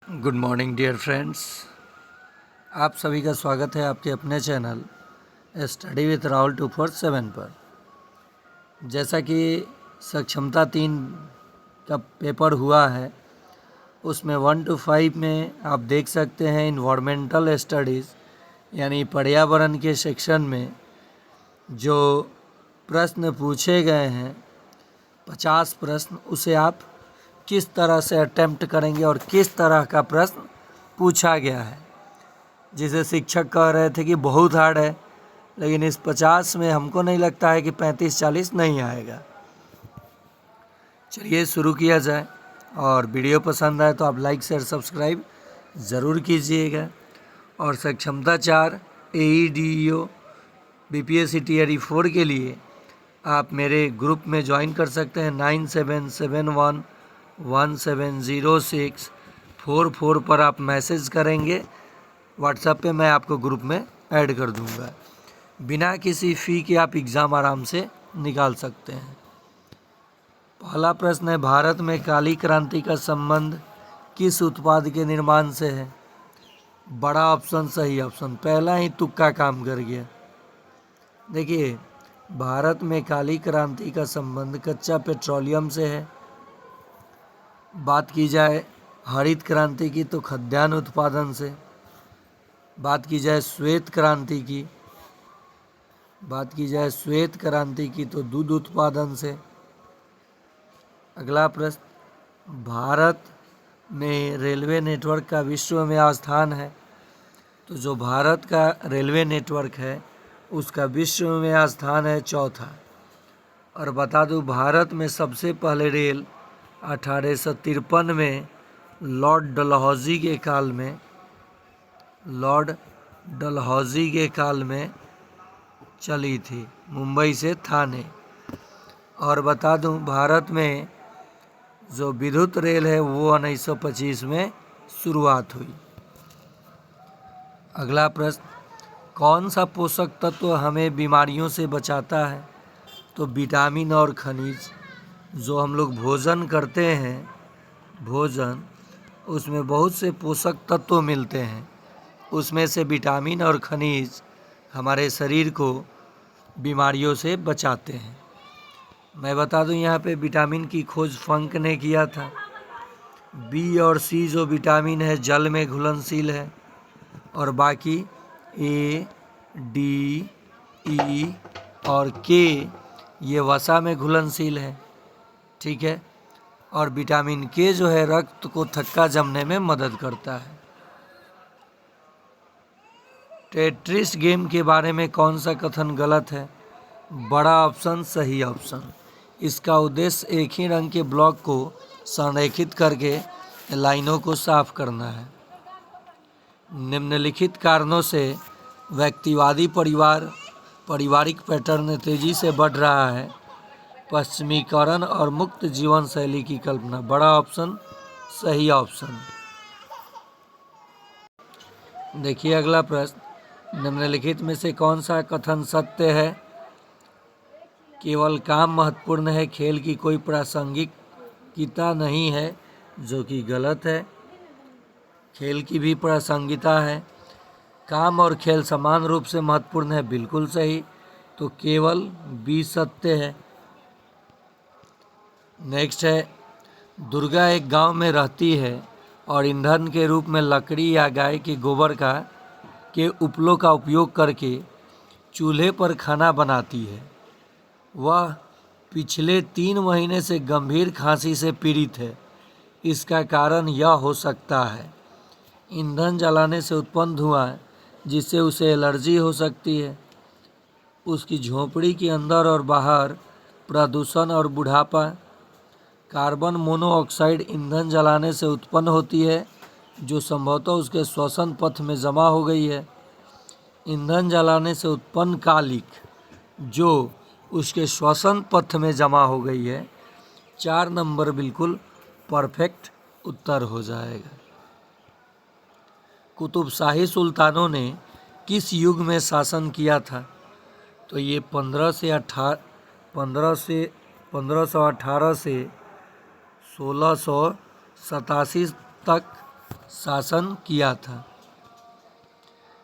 Good morning dear friends. आप सभी का स्वागत है आपके अपने चैनल स्टडी विथ राहुल 247 पर। जैसा कि सक्षमता 3 का पेपर हुआ है, उसमें 1 to 5 में आप देख सकते हैं इन्वायरमेंटल स्टडीज़ यानी पर्यावरण के सेक्शन में जो प्रश्न पूछे गए हैं 50 प्रश्न, उसे आप किस तरह से अटेम्प्ट करेंगे और किस तरह का प्रश्न पूछा गया है। जिसे शिक्षक कह रहे थे कि बहुत हार्ड है, लेकिन इस 50 में हमको नहीं लगता है कि 35-40 नहीं आएगा। चलिए शुरू किया जाए, और वीडियो पसंद आए तो आप लाइक शेयर सब्सक्राइब ज़रूर कीजिएगा। और सक्षमता 4 AEDEO BPSC Tier 4 के लिए आप मेरे ग्रुप में ज्वाइन कर सकते हैं। 9771170644 पर आप मैसेज करेंगे, व्हाट्सएप पे मैं आपको ग्रुप में ऐड कर दूंगा। बिना किसी फ़ी के आप एग्ज़ाम आराम से निकाल सकते हैं। पहला प्रश्न है, भारत में काली क्रांति का संबंध किस उत्पाद के निर्माण से है? बड़ा ऑप्शन सही ऑप्शन, पहला ही तुक्का काम कर गया। देखिए, भारत में काली क्रांति का संबंध कच्चा पेट्रोलियम से है। बात की जाए हरित क्रांति की तो खाद्यान्न उत्पादन से। बात की जाए श्वेत क्रांति की तो दूध उत्पादन से। अगला प्रश्न, भारत में रेलवे नेटवर्क का विश्व में स्थान है। तो जो भारत का रेलवे नेटवर्क है उसका विश्व में स्थान है चौथा। और बता दूं, भारत में सबसे पहले रेल 1853 में लॉर्ड डलहौजी के काल में चली थी, मुंबई से थाने। और बता दूं, भारत में जो विद्युत रेल है वो 1925 में शुरुआत हुई। अगला प्रश्न, कौन सा पोषक तत्व हमें बीमारियों से बचाता है? तो विटामिन और खनिज। जो हम लोग भोजन करते हैं, उसमें बहुत से पोषक तत्व मिलते हैं, उसमें से विटामिन और खनिज हमारे शरीर को बीमारियों से बचाते हैं। मैं बता दूं, यहाँ पे विटामिन की खोज फंक ने किया था। बी और सी जो विटामिन है जल में घुलनशील है, और बाकी ए, डी, ई और के ये वसा में घुलनशील है। ठीक है। और विटामिन के जो है रक्त को थक्का जमने में मदद करता है। टेट्रिस गेम के बारे में कौन सा कथन गलत है? बड़ा ऑप्शन सही ऑप्शन। इसका उद्देश्य एक ही रंग के ब्लॉक को संरेखित करके लाइनों को साफ करना है। निम्नलिखित कारणों से व्यक्तिवादी पारिवारिक पैटर्न तेजी से बढ़ रहा है। पश्चिमीकरण और मुक्त जीवन शैली की कल्पना। बड़ा ऑप्शन सही ऑप्शन। देखिए अगला प्रश्न, निम्नलिखित में से कौन सा कथन सत्य है? केवल काम महत्वपूर्ण है, खेल की कोई प्रासंगिकता नहीं है, जो कि गलत है। खेल की भी प्रासंगिकता है। काम और खेल समान रूप से महत्वपूर्ण है, बिल्कुल सही। तो केवल बी सत्य है। नेक्स्ट है, दुर्गा एक गांव में रहती है और ईंधन के रूप में लकड़ी या गाय के गोबर के उपलों का उपयोग करके चूल्हे पर खाना बनाती है। वह पिछले 3 महीने से गंभीर खांसी से पीड़ित है। इसका कारण यह हो सकता है ईंधन जलाने से उत्पन्न धुआं, जिससे उसे एलर्जी हो सकती है। उसकी झोंपड़ी के अंदर और बाहर प्रदूषण और बुढ़ापा। कार्बन मोनोऑक्साइड ईंधन जलाने से उत्पन्न होती है, जो संभवतः उसके श्वसन पथ में जमा हो गई है। ईंधन जलाने से उत्पन्न कालिक, जो उसके श्वसन पथ में जमा हो गई है। 4 नंबर बिल्कुल परफेक्ट उत्तर हो जाएगा। कुतुब शाही सुल्तानों ने किस युग में शासन किया था? तो ये 1518 से 1687 तक शासन किया था।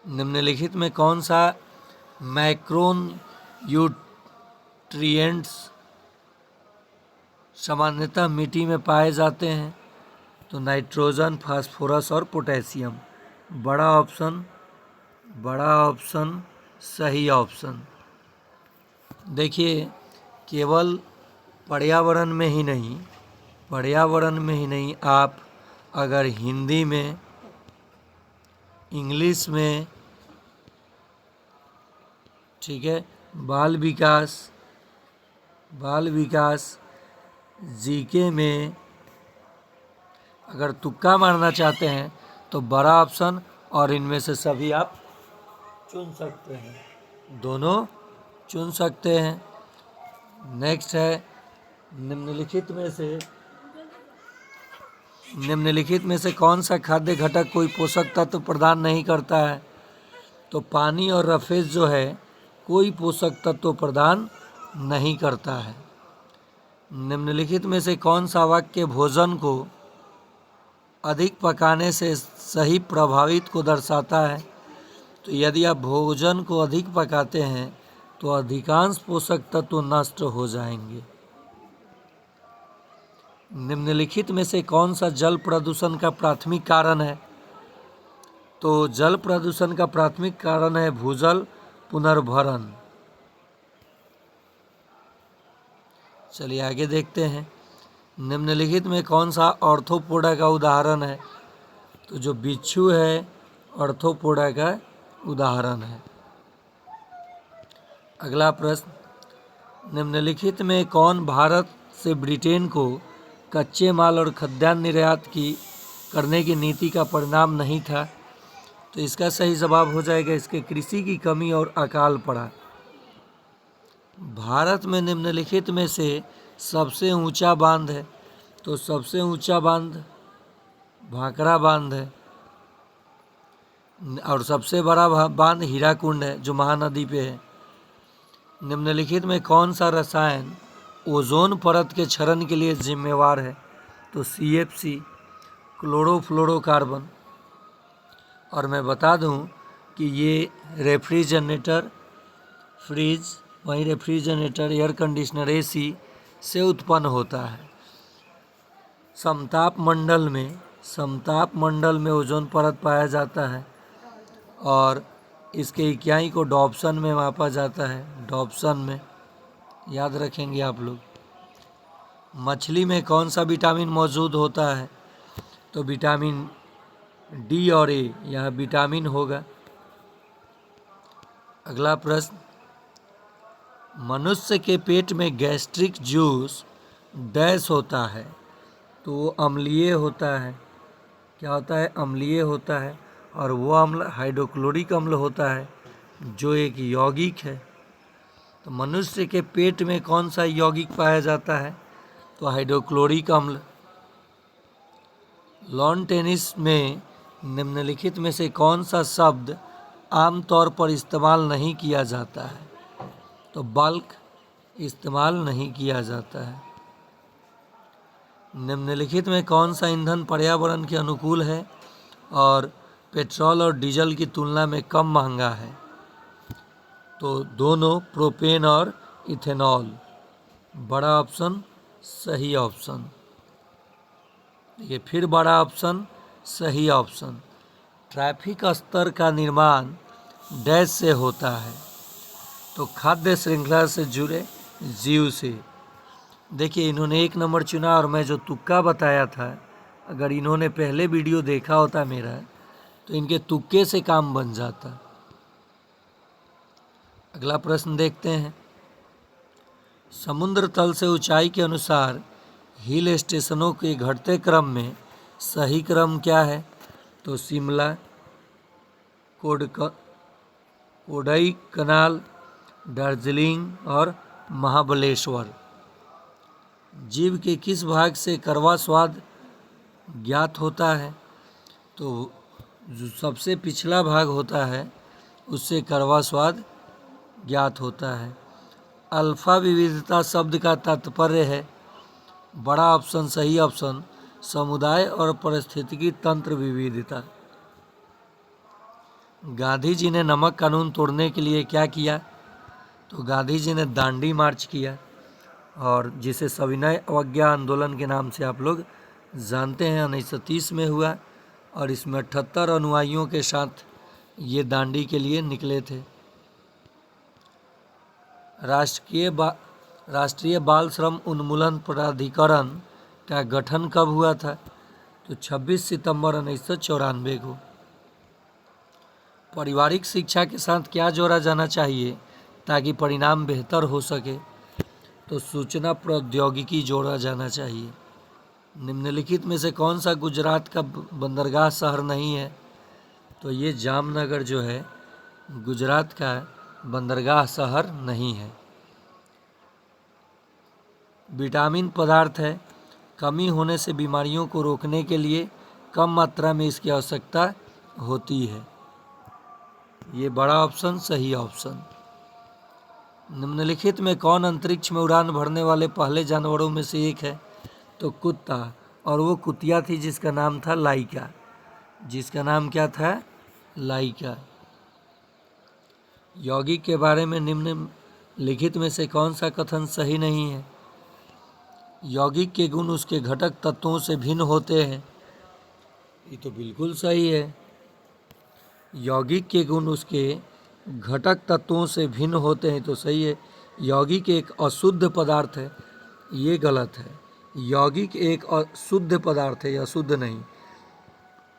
निम्नलिखित में कौन सा मैक्रोन्यूट्रिएंट्स सामान्यतः मिट्टी में पाए जाते हैं? तो नाइट्रोजन, फास्फोरस और पोटेशियम। बड़ा ऑप्शन सही ऑप्शन। देखिए, केवल पर्यावरण में ही नहीं, आप अगर हिंदी में, इंग्लिश में, ठीक है, बाल विकास जीके में अगर तुक्का मारना चाहते हैं तो बड़ा ऑप्शन और इनमें से सभी आप चुन सकते हैं, दोनों चुन सकते हैं। नेक्स्ट है, निम्नलिखित में से कौन सा खाद्य घटक कोई पोषक तत्व प्रदान नहीं करता है? तो पानी और रफेज जो है कोई पोषक तत्व प्रदान नहीं करता है। निम्नलिखित में से कौन सा वाक्य भोजन को अधिक पकाने से सही प्रभावित को दर्शाता है? तो यदि आप भोजन को अधिक पकाते हैं तो अधिकांश पोषक तत्व नष्ट हो जाएंगे। निम्नलिखित में से कौन सा जल प्रदूषण का प्राथमिक कारण है? तो जल प्रदूषण का प्राथमिक कारण है भूजल पुनर्भरण। चलिए आगे देखते हैं। निम्नलिखित में कौन सा ऑर्थोपोडा का उदाहरण है? तो जो बिच्छू है ऑर्थोपोडा का उदाहरण है। अगला प्रश्न, निम्नलिखित में कौन भारत से ब्रिटेन को कच्चे माल और खाद्यान्न निर्यात करने की नीति का परिणाम नहीं था? तो इसका सही जवाब हो जाएगा इसके कृषि की कमी और अकाल पड़ा। भारत में निम्नलिखित में से सबसे ऊंचा बांध है? तो सबसे ऊंचा बांध भाखड़ा बांध है और सबसे बड़ा बांध हीराकुंड है जो महानदी पे है। निम्नलिखित में कौन सा रसायन ओजोन परत के क्षरण के लिए जिम्मेवार है? तो CFC, क्लोरोफ्लोरोकार्बन। और मैं बता दूं कि ये रेफ्रिजरेटर, एयर कंडीशनर AC से उत्पन्न होता है। समताप मंडल में ओजोन परत पाया जाता है और इसके इकाई को डॉप्सन में मापा जाता है, डॉप्सन में, याद रखेंगे आप लोग। मछली में कौन सा विटामिन मौजूद होता है? तो विटामिन D और A, यहाँ विटामिन होगा। अगला प्रश्न, मनुष्य के पेट में गैस्ट्रिक जूस डैश होता है? तो वो अम्लीय होता है। क्या होता है? अम्लीय होता है और वो अम्ल हाइड्रोक्लोरिक अम्ल होता है जो एक यौगिक है। तो मनुष्य के पेट में कौन सा यौगिक पाया जाता है? तो हाइड्रोक्लोरिक अम्ल। लॉन टेनिस में निम्नलिखित में से कौन सा शब्द आमतौर पर इस्तेमाल नहीं किया जाता है? तो बल्क इस्तेमाल नहीं किया जाता है। निम्नलिखित में कौन सा ईंधन पर्यावरण के अनुकूल है और पेट्रोल और डीजल की तुलना में कम महंगा है? तो दोनों, प्रोपेन और इथेनॉल। बड़ा ऑप्शन सही ऑप्शन। देखिए फिर बड़ा ऑप्शन सही ऑप्शन। ट्रैफिक स्तर का निर्माण डैश से होता है? तो खाद्य श्रृंखला से जुड़े जीव से। देखिए इन्होंने 1 नंबर चुना और मैं जो तुक्का बताया था, अगर इन्होंने पहले वीडियो देखा होता मेरा तो इनके तुक्के से काम बन जाता। अगला प्रश्न देखते हैं। समुद्र तल से ऊंचाई के अनुसार हिल स्टेशनों के घटते क्रम में सही क्रम क्या है? तो शिमला, कोडाईकनाल, दार्जिलिंग और महाबलेश्वर। जीभ के किस भाग से कड़वा स्वाद ज्ञात होता है? तो जो सबसे पिछला भाग होता है उससे कड़वा स्वाद ज्ञात होता है। अल्फा विविधता शब्द का तात्पर्य है? बड़ा ऑप्शन सही ऑप्शन, समुदाय और पारिस्थितिकी तंत्र विविधता। गांधी जी ने नमक कानून तोड़ने के लिए क्या किया? तो गांधी जी ने दांडी मार्च किया, और जिसे सविनय अवज्ञा आंदोलन के नाम से आप लोग जानते हैं, 1930 में हुआ, और इसमें 78 अनुयायियों के साथ ये दांडी के लिए निकले थे। राष्ट्रीय बाल श्रम उन्मूलन प्राधिकरण का गठन कब हुआ था? तो 26 सितंबर 1994 को। पारिवारिक शिक्षा के साथ क्या जोड़ा जाना चाहिए ताकि परिणाम बेहतर हो सके? तो सूचना प्रौद्योगिकी जोड़ा जाना चाहिए। निम्नलिखित में से कौन सा गुजरात का बंदरगाह शहर नहीं है? तो ये जामनगर जो है गुजरात का बंदरगाह शहर नहीं है। विटामिन पदार्थ है, कमी होने से बीमारियों को रोकने के लिए कम मात्रा में इसकी आवश्यकता होती है। ये बड़ा ऑप्शन सही ऑप्शन। निम्नलिखित में कौन अंतरिक्ष में उड़ान भरने वाले पहले जानवरों में से एक है? तो कुत्ता, और वो कुतिया थी जिसका नाम था लाइका। जिसका नाम क्या था? लाइका। यौगिक के बारे में निम्नलिखित में से कौन सा कथन सही नहीं है? यौगिक के गुण उसके घटक तत्वों से भिन्न होते हैं। ये तो बिल्कुल सही है। यौगिक के गुण उसके घटक तत्वों से भिन्न होते हैं, तो सही है। यौगिक एक अशुद्ध पदार्थ है, ये गलत है। यौगिक एक शुद्ध पदार्थ है, अशुद्ध नहीं।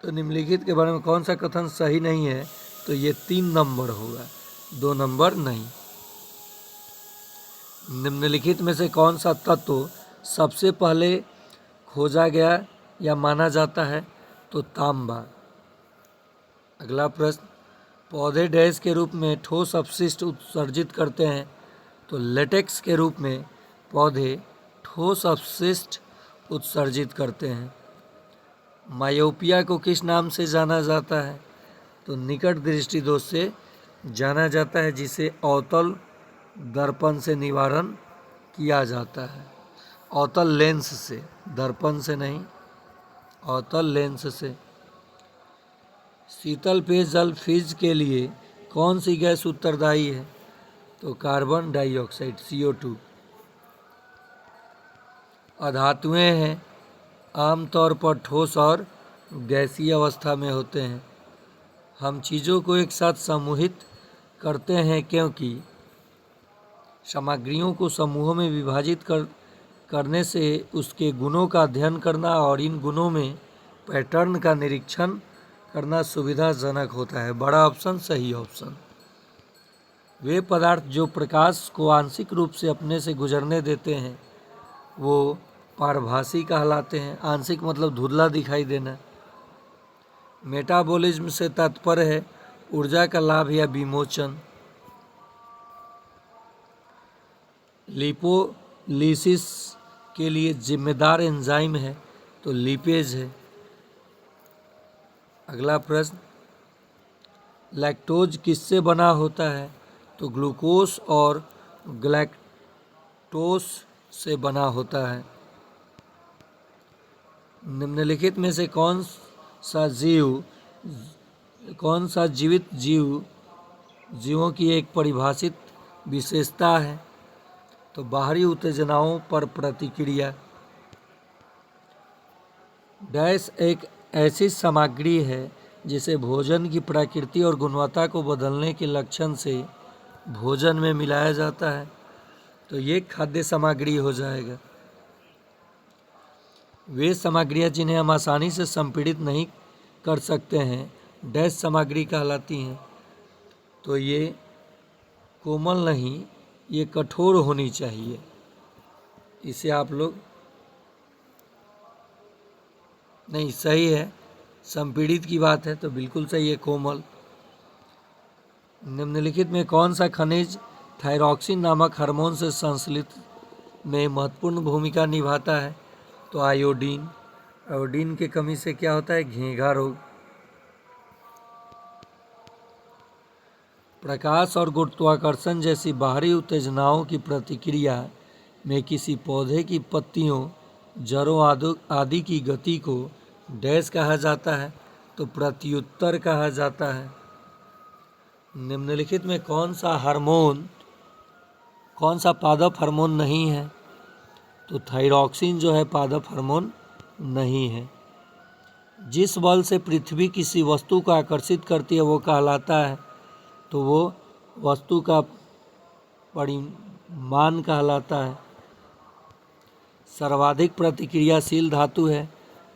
तो निम्नलिखित के बारे में कौन सा कथन सही नहीं है? तो ये 3 नंबर होगा, 2 नंबर नहीं। निम्नलिखित में से कौन सा तत्व सबसे पहले खोजा गया या माना जाता है? तो तांबा। अगला प्रश्न, पौधे डैश के रूप में ठोस अपशिष्ट उत्सर्जित करते हैं? तो लेटेक्स के रूप में पौधे ठोस अपशिष्ट उत्सर्जित करते हैं। मायोपिया को किस नाम से जाना जाता है? तो निकट दृष्टि दोष से जाना जाता है, जिसे अवतल दर्पण से निवारण किया जाता है। अवतल लेंस से, दर्पण से नहीं, अवतल लेंस से। शीतल पेयजल फ्रिज के लिए कौन सी गैस उत्तरदायी है? तो कार्बन डाइऑक्साइड, CO2। अधातुएं हैं, आमतौर पर ठोस और गैसीय अवस्था में होते हैं। हम चीज़ों को एक साथ समूहित करते हैं क्योंकि सामग्रियों को समूहों में विभाजित करने से उसके गुणों का अध्ययन करना और इन गुणों में पैटर्न का निरीक्षण करना सुविधाजनक होता है। बड़ा ऑप्शन सही ऑप्शन। वे पदार्थ जो प्रकाश को आंशिक रूप से अपने से गुजरने देते हैं वो पारभासी कहलाते हैं। आंशिक मतलब धुंधला दिखाई देना। मेटाबॉलिज्म से तात्पर्य है ऊर्जा का लाभ या विमोचन। लिपोलिसिस के लिए जिम्मेदार एंजाइम है? तो लिपेज है। अगला प्रश्न, लैक्टोज किससे बना होता है? तो ग्लूकोज और गैलेक्टोज से बना होता है। निम्नलिखित में से कौन सा जीवित जीवों की एक परिभाषित विशेषता है? तो बाहरी उत्तेजनाओं पर प्रतिक्रिया। डैश एक ऐसी सामग्री है जिसे भोजन की प्रकृति और गुणवत्ता को बदलने के लक्षण से भोजन में मिलाया जाता है। तो ये खाद्य सामग्री हो जाएगा। वे सामग्रियां जिन्हें हम आसानी से संपीड़ित नहीं कर सकते हैं डैश सामग्री कहलाती हैं। तो ये कोमल नहीं, ये कठोर होनी चाहिए। इसे आप लोग नहीं, सही है, संपीड़ित की बात है तो बिल्कुल सही है, कोमल। निम्नलिखित में कौन सा खनिज थायरॉक्सिन नामक हार्मोन से संश्लेषण में महत्वपूर्ण भूमिका निभाता है? तो आयोडीन। आयोडीन की कमी से क्या होता है? घेंघा रोग। प्रकाश और गुरुत्वाकर्षण जैसी बाहरी उत्तेजनाओं की प्रतिक्रिया में किसी पौधे की पत्तियों जड़ों आदि की गति को डैश कहा जाता है, तो प्रत्युत्तर कहा जाता है। निम्नलिखित में कौन सा पादप हार्मोन नहीं है? तो थायरॉक्सिन जो है पादप हार्मोन नहीं है। जिस बल से पृथ्वी किसी वस्तु को आकर्षित करती है वो कहलाता है, तो वो वस्तु का परिमाण कहलाता है। सर्वाधिक प्रतिक्रियाशील धातु है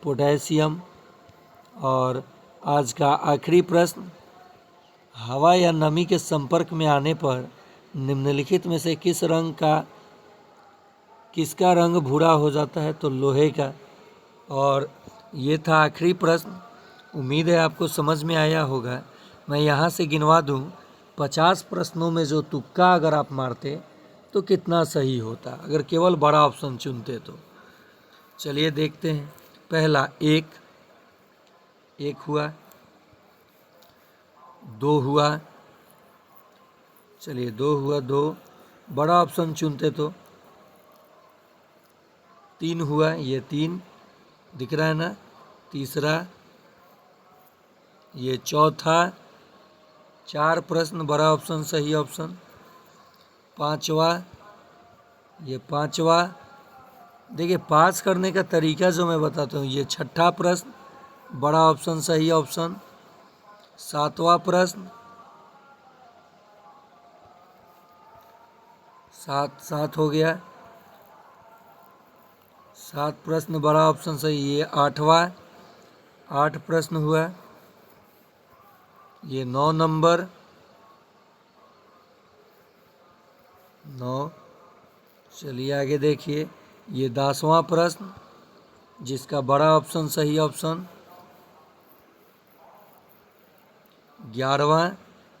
पोटेशियम। और आज का आखिरी प्रश्न, हवा या नमी के संपर्क में आने पर निम्नलिखित में से किसका रंग भूरा हो जाता है? तो लोहे का। और ये था आखिरी प्रश्न। उम्मीद है आपको समझ में आया होगा। मैं यहाँ से गिनवा दूँ, 50 प्रश्नों में जो तुक्का अगर आप मारते तो कितना सही होता अगर केवल बड़ा ऑप्शन चुनते तो। चलिए देखते हैं। पहला एक हुआ, 2 हुआ, चलिए 2 हुआ, 2 बड़ा ऑप्शन चुनते तो। 3 हुआ, ये 3 दिख रहा है ना। तीसरा, ये चौथा, 4 प्रश्न बड़ा ऑप्शन सही ऑप्शन। 5वां, ये 5वां। देखिए पास करने का तरीका जो मैं बताता हूँ, ये 6ठा प्रश्न बड़ा ऑप्शन सही ऑप्शन। 7वां प्रश्न, 7 हो गया, 7 प्रश्न बड़ा ऑप्शन सही। ये 8वां, 8 प्रश्न हुआ। ये 9 नंबर, 9। चलिए आगे देखिए, ये 10वां प्रश्न जिसका बड़ा ऑप्शन सही ऑप्शन। 11वां,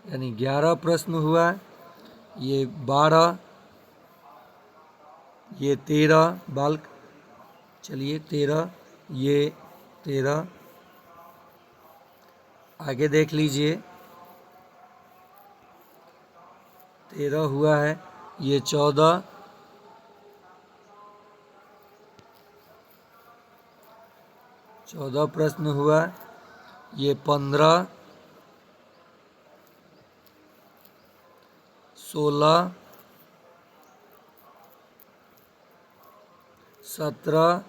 यानी 11 प्रश्न हुआ। ये 12, ये 13 बाल्क। चलिए 13, ये 13। आगे देख लीजिए, 13 हुआ है। ये 14, 14 प्रश्न हुआ। ये 15, 16, 17।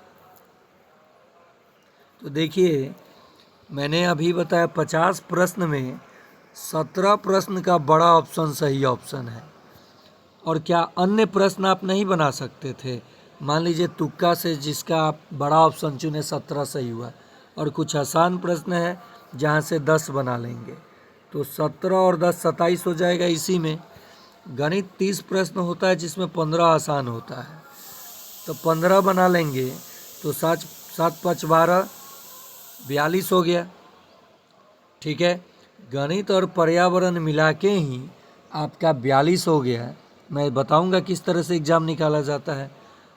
तो देखिए मैंने अभी बताया 50 प्रश्न में 17 प्रश्न का बड़ा ऑप्शन सही ऑप्शन है। और क्या अन्य प्रश्न आप नहीं बना सकते थे? मान लीजिए तुक्का से जिसका आप बड़ा ऑप्शन चुने 17 सही हुआ, और कुछ आसान प्रश्न है जहाँ से 10 बना लेंगे, तो 17 और 10 27 हो जाएगा। इसी में गणित 30 प्रश्न होता है जिसमें 15 आसान होता है, तो 15 बना लेंगे तो 7 5 12, 42 हो गया। ठीक है, गणित और पर्यावरण मिला के ही आपका 42 हो गया। मैं बताऊंगा किस तरह से एग्ज़ाम निकाला जाता है।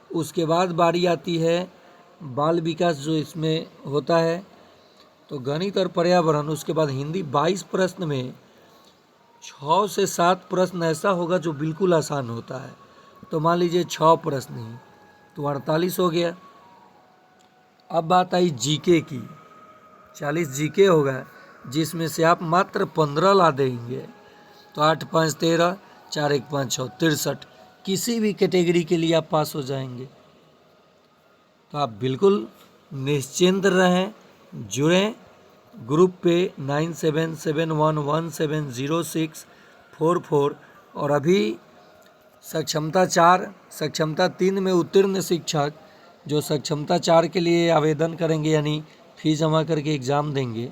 उसके बाद बारी आती है बाल विकास जो इसमें होता है, तो गणित और पर्यावरण। उसके बाद हिंदी 22 प्रश्न में 6 से 7 प्रश्न ऐसा होगा जो बिल्कुल आसान होता है, तो मान लीजिए 6 प्रश्न ही, तो 48 हो गया। अब बात आई जीके की, 40 जीके होगा जिसमें से आप मात्र 15 ला देंगे, तो 8 5 13, 4 1 5 6 63, किसी भी कैटेगरी के लिए आप पास हो जाएंगे। तो आप बिल्कुल निश्चिंत रहें, जुड़ें ग्रुप पे 9771170644। और अभी सक्षमता 4, सक्षमता 3 में उत्तीर्ण शिक्षक जो सक्षमता 4 के लिए आवेदन करेंगे यानी फीस जमा करके एग्ज़ाम देंगे,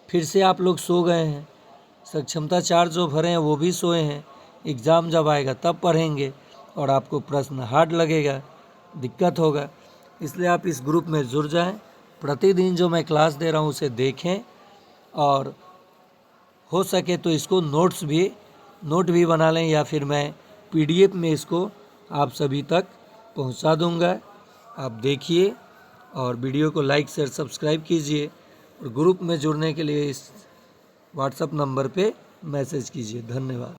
फिर से आप लोग सो गए हैं। सक्षमता 4 जो भरे हैं वो भी सोए हैं। एग्ज़ाम जब आएगा तब पढ़ेंगे और आपको प्रश्न हार्ड लगेगा, दिक्कत होगा। इसलिए आप इस ग्रुप में जुड़ जाएं। प्रतिदिन जो मैं क्लास दे रहा हूँ उसे देखें, और हो सके तो इसको नोट भी बना लें, या फिर मैं PDF में इसको आप सभी तक पहुँचा दूँगा। आप देखिए और वीडियो को लाइक शेयर सब्सक्राइब कीजिए, और ग्रुप में जुड़ने के लिए इस WhatsApp नंबर पे मैसेज कीजिए। धन्यवाद।